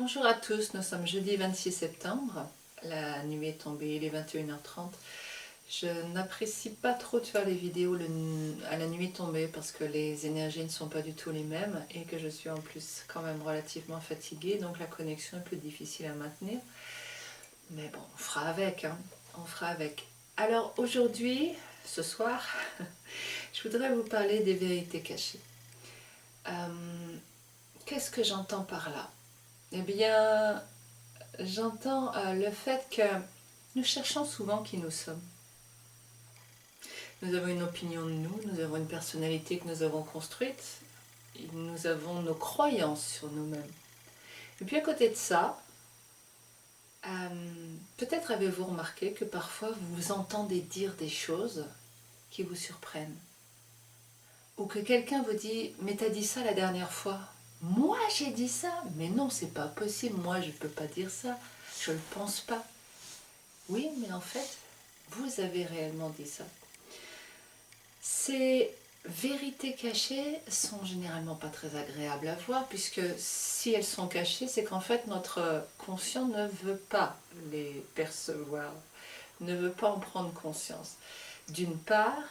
Bonjour à tous, nous sommes jeudi 26 septembre, la nuit est tombée, il est 21h30. Je n'apprécie pas trop de faire les vidéos à la nuit tombée parce que les énergies ne sont pas du tout les mêmes et que je suis en plus quand même relativement fatiguée, donc la connexion est plus difficile à maintenir. Mais bon, on fera avec, hein, on fera avec. Alors aujourd'hui, ce soir, je voudrais vous parler des vérités cachées. Qu'est-ce que j'entends par là? Eh bien, j'entends le fait que nous cherchons souvent qui nous sommes. Nous avons une opinion de nous, nous avons une personnalité que nous avons construite, et nous avons nos croyances sur nous-mêmes. Et puis à côté de ça, peut-être avez-vous remarqué que parfois vous vous entendez dire des choses qui vous surprennent. Ou que quelqu'un vous dit « mais t'as dit ça la dernière fois ». Moi j'ai dit ça, mais non c'est pas possible, moi je ne peux pas dire ça, je ne le pense pas. Oui mais en fait vous avez réellement dit ça. Ces vérités cachées sont généralement pas très agréables à voir puisque si elles sont cachées c'est qu'en fait notre conscient ne veut pas les percevoir, ne veut pas en prendre conscience. D'une part,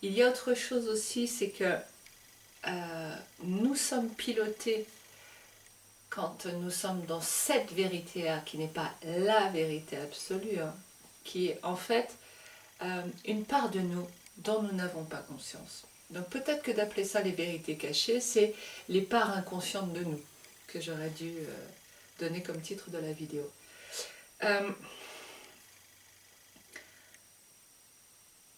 il y a autre chose aussi, c'est que nous sommes pilotés quand nous sommes dans cette vérité-là, qui n'est pas la vérité absolue, hein, qui est en fait une part de nous dont nous n'avons pas conscience. Donc peut-être que d'appeler ça les vérités cachées, c'est les parts inconscientes de nous, que j'aurais dû donner comme titre de la vidéo.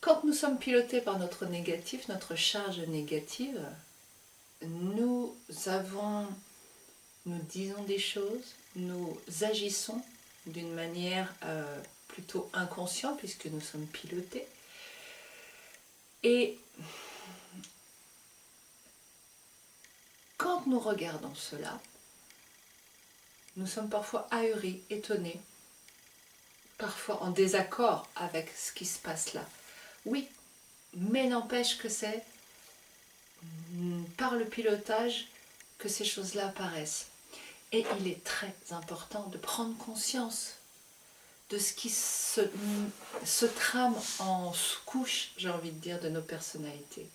Quand nous sommes pilotés par notre négatif, notre charge négative, nous disons des choses, nous agissons d'une manière plutôt inconsciente puisque nous sommes pilotés. Et quand nous regardons cela, nous sommes parfois ahuris, étonnés, parfois en désaccord avec ce qui se passe là. Oui, mais n'empêche que c'est par le pilotage que ces choses-là apparaissent. Et il est très important de prendre conscience de ce qui se trame en sous-couche, j'ai envie de dire, de nos personnalités.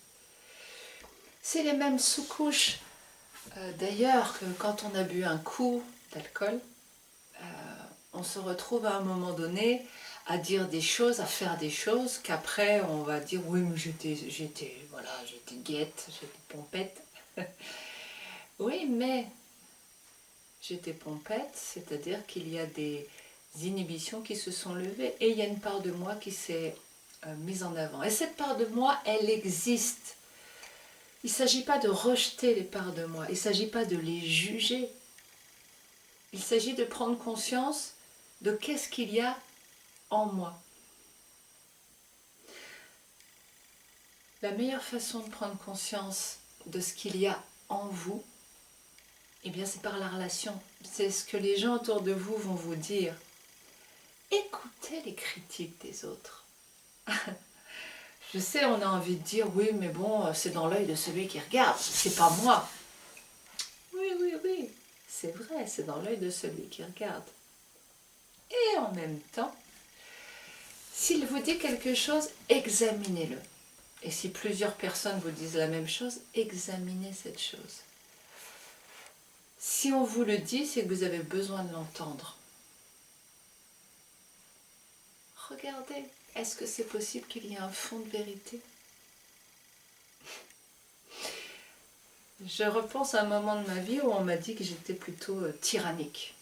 C'est les mêmes sous-couches, d'ailleurs, que quand on a bu un coup d'alcool, on se retrouve à un moment donné à dire des choses, à faire des choses, qu'après on va dire oui mais j'étais guette, j'étais pompette. Oui mais j'étais pompette, c'est-à-dire qu'il y a des inhibitions qui se sont levées et il y a une part de moi qui s'est mise en avant. Et cette part de moi, elle existe. Il ne s'agit pas de rejeter les parts de moi, il ne s'agit pas de les juger. Il s'agit de prendre conscience de qu'est-ce qu'il y a en moi. La meilleure façon de prendre conscience de ce qu'il y a en vous, eh bien c'est par la relation. C'est ce que les gens autour de vous vont vous dire. Écoutez les critiques des autres. Je sais, on a envie de dire, oui, mais bon, c'est dans l'œil de celui qui regarde, c'est pas moi. Oui, c'est vrai, c'est dans l'œil de celui qui regarde. Et en même temps, s'il vous dit quelque chose, examinez-le. Et si plusieurs personnes vous disent la même chose, examinez cette chose. Si on vous le dit, c'est que vous avez besoin de l'entendre. Regardez, est-ce que c'est possible qu'il y ait un fond de vérité? Je repense à un moment de ma vie où on m'a dit que j'étais plutôt tyrannique,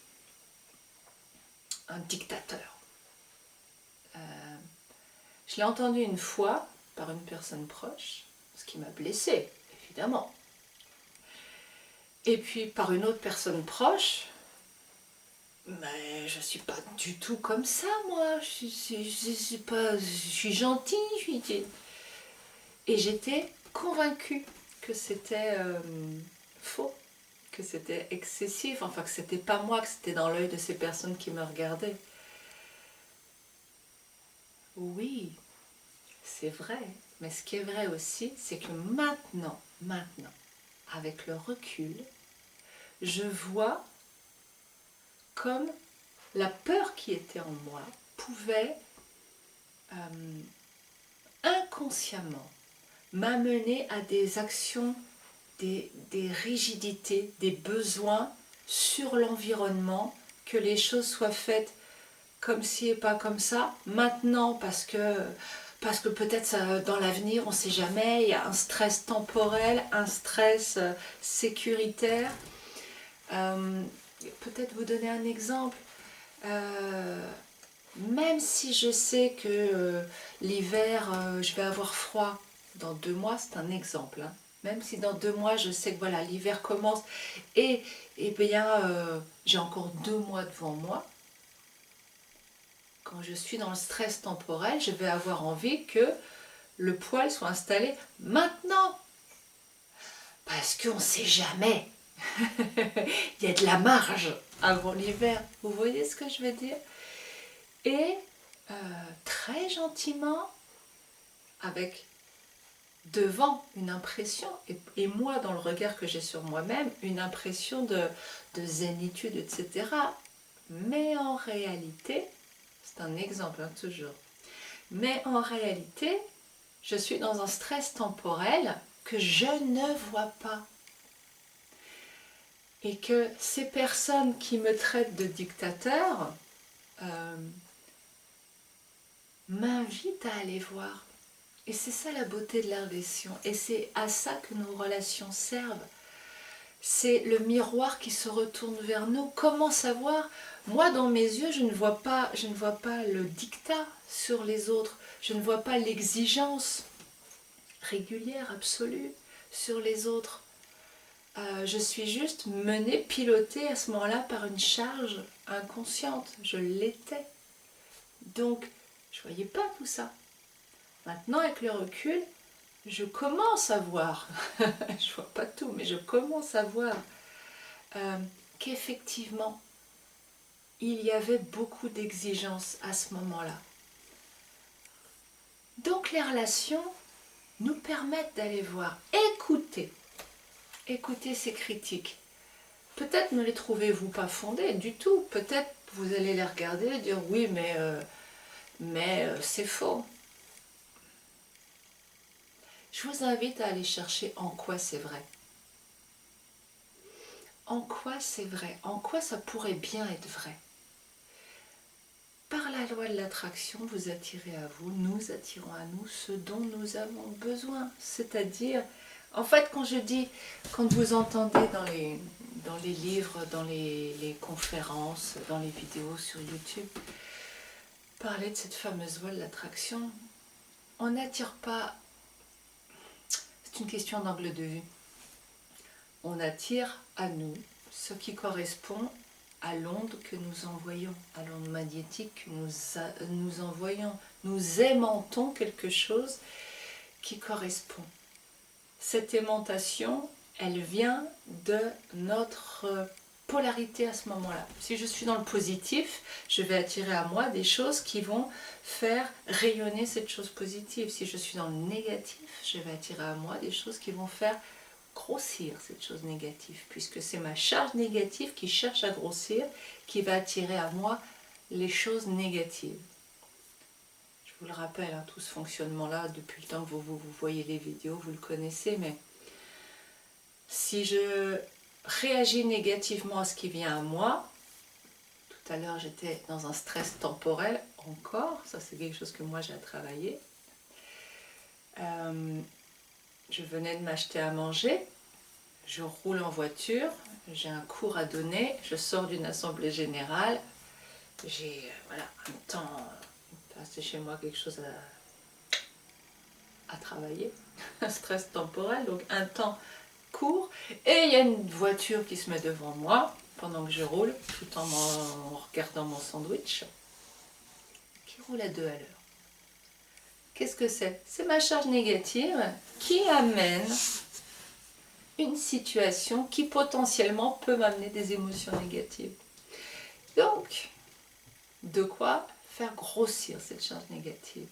un dictateur. Je l'ai entendu une fois par une personne proche, ce qui m'a blessée, évidemment. Et puis par une autre personne proche, mais je suis pas du tout comme ça, moi. Je suis gentille. Et j'étais convaincue que c'était faux, que c'était excessif, enfin que c'était pas moi, que c'était dans l'œil de ces personnes qui me regardaient. Oui, c'est vrai, mais ce qui est vrai aussi, c'est que maintenant, avec le recul, je vois comme la peur qui était en moi pouvait inconsciemment m'amener à des actions, des rigidités, des besoins sur l'environnement, que les choses soient faites comme ci et pas comme ça, maintenant parce que peut-être dans l'avenir, on ne sait jamais, il y a un stress temporel, un stress sécuritaire. Peut-être vous donner un exemple. Même si je sais que l'hiver, je vais avoir froid dans 2 mois, c'est un exemple. Hein. Même si dans 2 mois, je sais que voilà, l'hiver commence et bien, j'ai encore 2 mois devant moi. Quand je suis dans le stress temporel, je vais avoir envie que le poil soit installé maintenant. Parce qu'on ne sait jamais. Il y a de la marge avant l'hiver. Vous voyez ce que je veux dire? Et très gentiment, avec devant une impression, et moi dans le regard que j'ai sur moi-même, une impression de zénitude, etc. Mais en réalité, c'est un exemple hein, toujours, mais en réalité, je suis dans un stress temporel que je ne vois pas. Et que ces personnes qui me traitent de dictateur m'invitent à aller voir. Et c'est ça la beauté de la relation. Et c'est à ça que nos relations servent. C'est le miroir qui se retourne vers nous. Comment savoir? Moi, dans mes yeux, je ne vois pas le dictat sur les autres. Je ne vois pas l'exigence régulière, absolue, sur les autres. Je suis juste menée, pilotée à ce moment-là par une charge inconsciente. Je l'étais. Donc, je ne voyais pas tout ça. Maintenant, avec le recul, je commence à voir, je ne vois pas tout, mais je commence à voir qu'effectivement, il y avait beaucoup d'exigences à ce moment-là. Donc les relations nous permettent d'aller voir, écouter ces critiques. Peut-être ne les trouvez-vous pas fondées du tout, peut-être vous allez les regarder et dire oui mais c'est faux. Je vous invite à aller chercher en quoi c'est vrai. En quoi c'est vrai? En quoi ça pourrait bien être vrai? Par la loi de l'attraction, vous attirez à vous, nous attirons à nous ce dont nous avons besoin. C'est-à-dire, en fait, quand vous entendez dans les livres, dans les conférences, dans les vidéos sur YouTube, parler de cette fameuse loi de l'attraction, on n'attire pas, c'est une question d'angle de vue, on attire à nous ce qui correspond à l'onde que nous envoyons, à l'onde magnétique que nous envoyons. Nous aimantons quelque chose qui correspond. Cette aimantation, elle vient de notre polarité à ce moment-là. Si je suis dans le positif, je vais attirer à moi des choses qui vont faire rayonner cette chose positive. Si je suis dans le négatif, je vais attirer à moi des choses qui vont faire grossir cette chose négative, puisque c'est ma charge négative qui cherche à grossir, qui va attirer à moi les choses négatives. Je vous le rappelle, hein, tout ce fonctionnement-là, depuis le temps que vous voyez les vidéos, vous le connaissez, mais si je réagis négativement à ce qui vient à moi, tout à l'heure j'étais dans un stress temporel, encore, ça c'est quelque chose que moi j'ai à travailler, je venais de m'acheter à manger, je roule en voiture, j'ai un cours à donner, je sors d'une assemblée générale, j'ai voilà, un temps, c'est chez moi quelque chose à travailler, un stress temporel, donc un temps court, et il y a une voiture qui se met devant moi pendant que je roule, tout en regardant mon sandwich, qui roule à 2 à l'heure. Qu'est-ce que c'est? C'est ma charge négative qui amène une situation qui potentiellement peut m'amener des émotions négatives. Donc, de quoi faire grossir cette charge négative?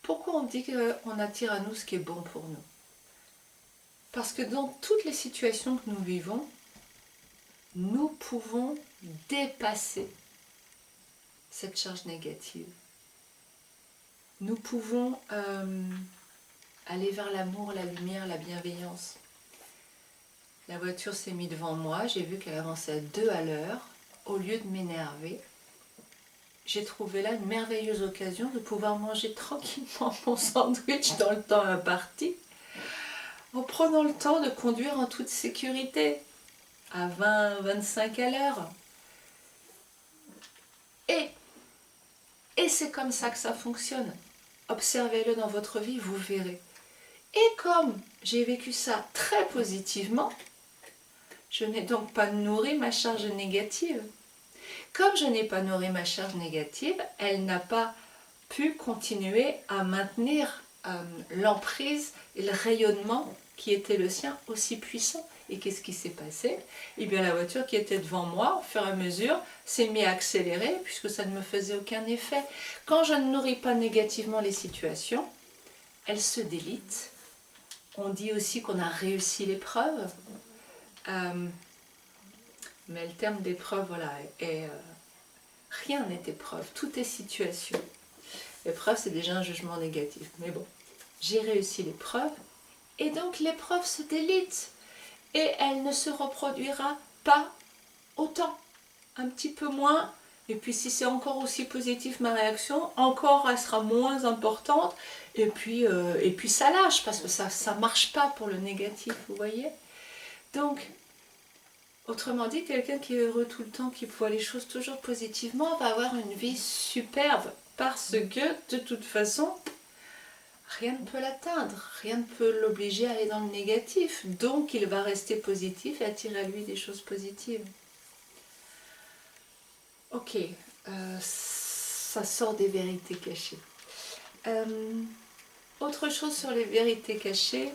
Pourquoi on dit qu'on attire à nous ce qui est bon pour nous? Parce que dans toutes les situations que nous vivons, nous pouvons dépasser cette charge négative. Nous pouvons aller vers l'amour, la lumière, la bienveillance. La voiture s'est mise devant moi, j'ai vu qu'elle avançait à 2 à l'heure. Au lieu de m'énerver, j'ai trouvé là une merveilleuse occasion de pouvoir manger tranquillement mon sandwich dans le temps imparti, en prenant le temps de conduire en toute sécurité, à 20-25 à l'heure. Et c'est comme ça que ça fonctionne. Observez-le dans votre vie, vous verrez. Et comme j'ai vécu ça très positivement, je n'ai donc pas nourri ma charge négative. Comme je n'ai pas nourri ma charge négative, elle n'a pas pu continuer à maintenir l'emprise et le rayonnement qui était le sien aussi puissant. Et qu'est-ce qui s'est passé? Eh bien, la voiture qui était devant moi, au fur et à mesure, s'est mise à accélérer puisque ça ne me faisait aucun effet. Quand je ne nourris pas négativement les situations, elles se délitent. On dit aussi qu'on a réussi l'épreuve. Mais le terme d'épreuve, voilà, rien n'est épreuve, tout est situation. L'épreuve, c'est déjà un jugement négatif. Mais bon, j'ai réussi l'épreuve, et donc l'épreuve se délite. Et elle ne se reproduira pas autant, un petit peu moins. Et puis si c'est encore aussi positif ma réaction, encore elle sera moins importante. Et puis ça lâche, parce que ça ne marche pas pour le négatif, vous voyez. Donc, autrement dit, quelqu'un qui est heureux tout le temps, qui voit les choses toujours positivement, va avoir une vie superbe. Parce que, de toute façon, rien ne peut l'atteindre, rien ne peut l'obliger à aller dans le négatif. Donc, il va rester positif et attirer à lui des choses positives. Ok, ça sort des vérités cachées. Autre chose sur les vérités cachées,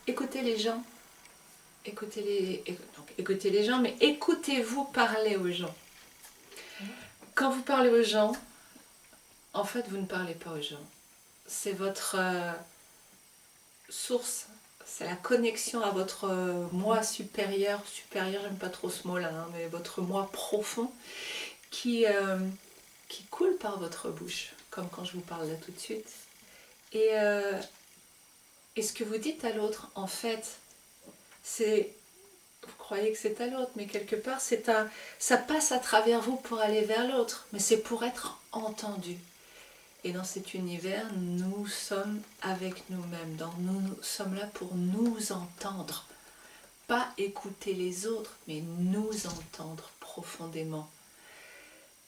écoutez les gens. Écoutez les gens, mais écoutez-vous parler aux gens. Quand vous parlez aux gens, en fait, vous ne parlez pas aux gens. C'est votre source, c'est la connexion à votre moi supérieur, j'aime pas trop ce mot-là, hein, mais votre moi profond qui coule par votre bouche, comme quand je vous parle là tout de suite. Et ce que vous dites à l'autre, en fait, c'est, vous croyez que c'est à l'autre, mais quelque part, ça passe à travers vous pour aller vers l'autre, mais c'est pour être entendu. Et dans cet univers, nous sommes avec nous-mêmes. Nous sommes là pour nous entendre. Pas écouter les autres, mais nous entendre profondément.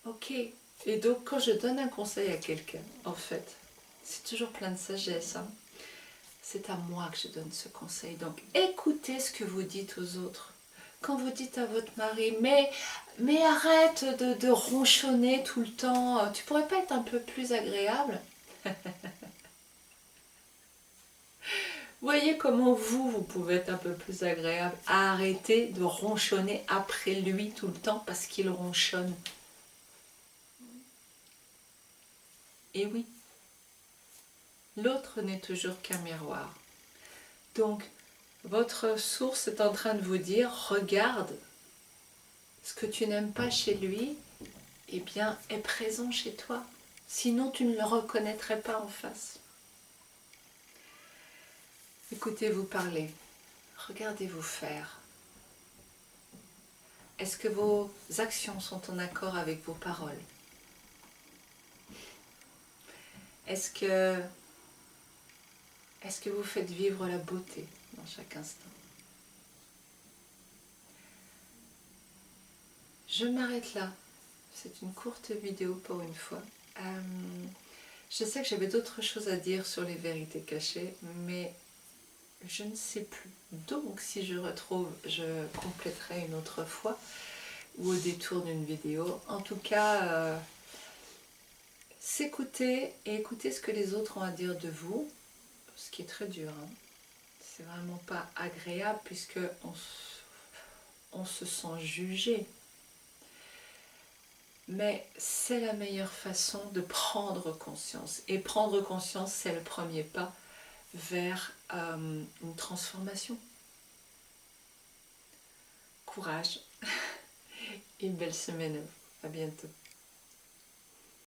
Ok. Et donc, quand je donne un conseil à quelqu'un, en fait, c'est toujours plein de sagesse. Hein. C'est à moi que je donne ce conseil. Donc, écoutez ce que vous dites aux autres. Quand vous dites à votre mari, mais arrête de ronchonner tout le temps, tu pourrais pas être un peu plus agréable? Voyez comment vous pouvez être un peu plus agréable. Arrêtez de ronchonner après lui tout le temps parce qu'il ronchonne. Et oui, l'autre n'est toujours qu'un miroir. Donc, votre source est en train de vous dire, regarde, ce que tu n'aimes pas chez lui, eh bien, est présent chez toi. Sinon, tu ne le reconnaîtrais pas en face. Écoutez-vous parler. Regardez-vous faire. Est-ce que vos actions sont en accord avec vos paroles? Est-ce que vous faites vivre la beauté dans chaque instant? Je m'arrête là. C'est une courte vidéo pour une fois. Je sais que j'avais d'autres choses à dire sur les vérités cachées, mais je ne sais plus. Donc, si je retrouve, je compléterai une autre fois ou au détour d'une vidéo. En tout cas, s'écouter et écouter ce que les autres ont à dire de vous, ce qui est très dur. Hein. C'est vraiment pas agréable puisque on se sent jugé. Mais c'est la meilleure façon de prendre conscience. Et prendre conscience, c'est le premier pas vers une transformation. Courage. une belle semaine. À bientôt.